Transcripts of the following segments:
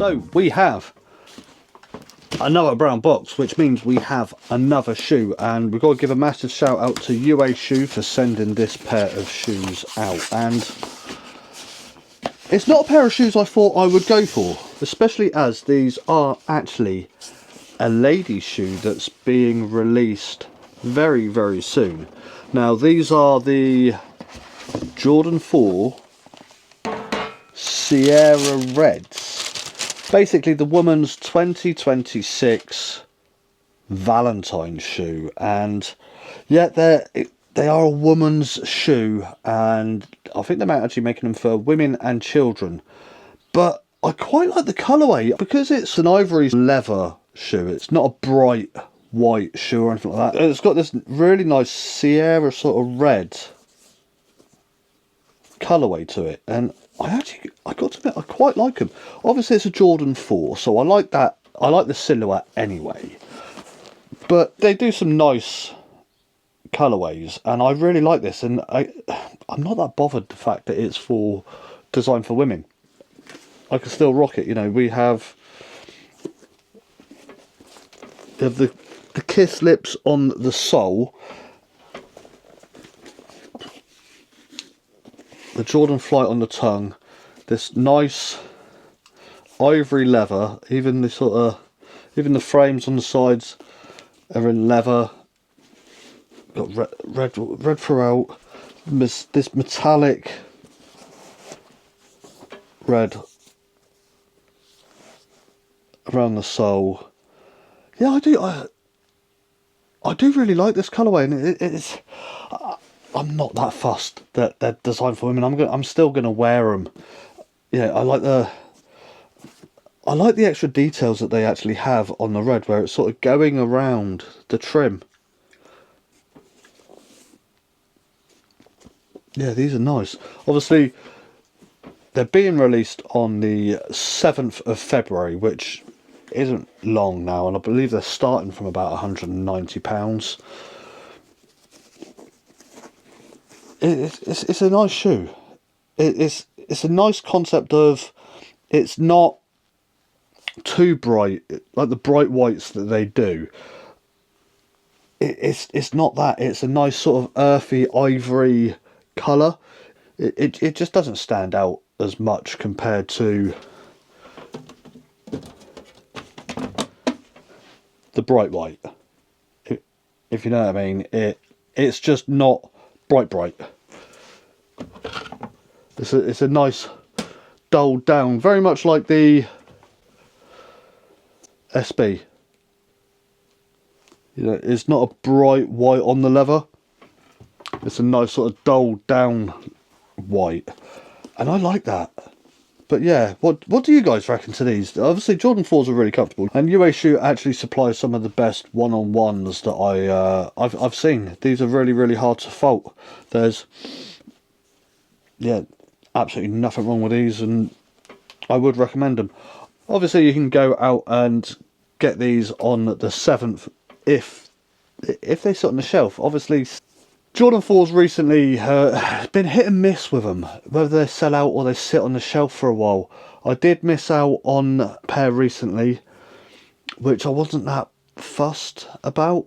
So we have another brown box, which means we have another shoe, and we've got to give a massive shout out to uashoe for sending this pair of shoes out. And it's not a pair of shoes I thought I would go for, especially as these are actually a ladies' shoe that's being released very, very soon. Now these are the Jordan 4 Sierra Reds, basically the woman's 2026 Valentine shoe. And yeah, they are a woman's shoe, and I think they might actually making them for women and children. But I quite like the colourway because it's an ivory leather shoe. It's not a bright white shoe or anything like that. It's got this really nice Sierra sort of red colourway to it, and I got to admit, I quite like them. Obviously it's a Jordan 4, so I like that. I like the silhouette anyway, but they do some nice colourways, and I really like this. And I'm not that bothered the fact that it's designed for women. I can still rock it. You know, we have the kiss lips on the sole, the Jordan Flight on the tongue, this nice ivory leather. Even the frames on the sides are in leather. Got red throughout. This metallic red around the sole. Yeah, I do really like this colourway, and I'm not that fussed that they're designed for women. I'm still gonna wear them. Yeah, I like the extra details that they actually have on the red, where it's sort of going around the trim. Yeah, these are nice. Obviously, they're being released on the 7th of February, which isn't long now, and I believe they're starting from about £190. It's a nice shoe. It's a nice concept of, it's not too bright like the bright whites that they do. It's not that. It's a nice sort of earthy ivory colour. It just doesn't stand out as much compared to the bright white, if you know what I mean. It's just not bright. It's a nice dulled down, very much like the SB. You know, it's not a bright white on the leather. It's a nice sort of dulled down white, and I like that. But yeah, what do you guys reckon to these? Obviously Jordan 4s are really comfortable, and uashoe actually supplies some of the best one-on-ones that I've seen. These are really, really hard to fault. There's, yeah, absolutely nothing wrong with these, and I would recommend them. Obviously you can go out and get these on the 7th if they sit on the shelf. Obviously Jordan 4s recently been hit and miss with them, whether they sell out or they sit on the shelf for a while. I did miss out on a pair recently, which I wasn't that fussed about.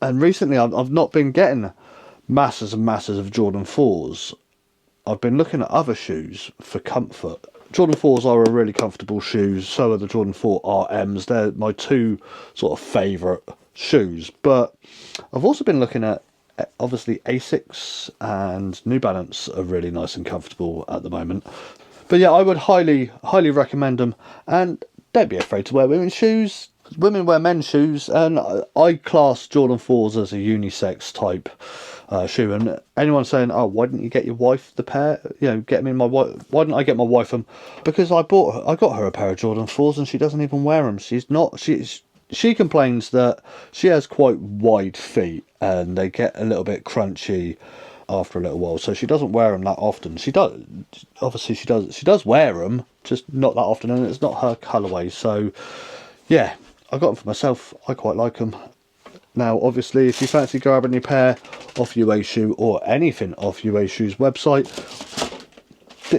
And recently I've not been getting masses and masses of Jordan 4s. I've been looking at other shoes for comfort. Jordan 4s are a really comfortable shoes, so are the Jordan 4 RMs. They're my two sort of favourite shoes. But I've also been looking at, obviously, Asics and New Balance are really nice and comfortable at the moment. But yeah, I would highly recommend them. And don't be afraid to wear women's shoes. Women wear men's shoes, and I class Jordan 4s as a unisex type shoe. And anyone saying, oh, why didn't you get your wife the pair, you know, get me my wife, why didn't I get my wife them? Because I got her a pair of Jordan 4s and she doesn't even wear them. She complains that she has quite wide feet and they get a little bit crunchy after a little while, so she doesn't wear them that often. She does wear them, just not that often, and it's not her colourway. So yeah, I got them for myself. I quite like them. Now obviously if you fancy grabbing a pair off uashoe or anything off uashoe's website,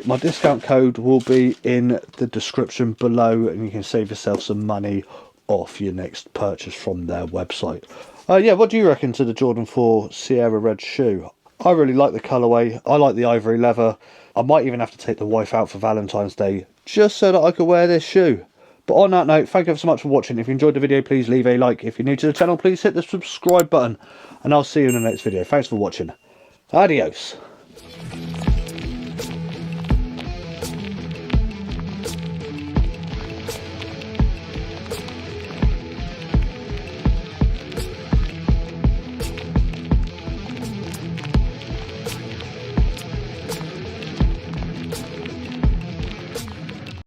my discount code will be in the description below, and you can save yourself some money off your next purchase from their website. Yeah, what do you reckon to the Jordan 4 Sierra Red shoe? I really like the colourway. I like the ivory leather. I might even have to take the wife out for Valentine's Day just so that I could wear this shoe. But on that note, thank you so much for watching. If you enjoyed the video, please leave a like. If you're new to the channel, please hit the subscribe button. And I'll see you in the next video. Thanks for watching. Adios.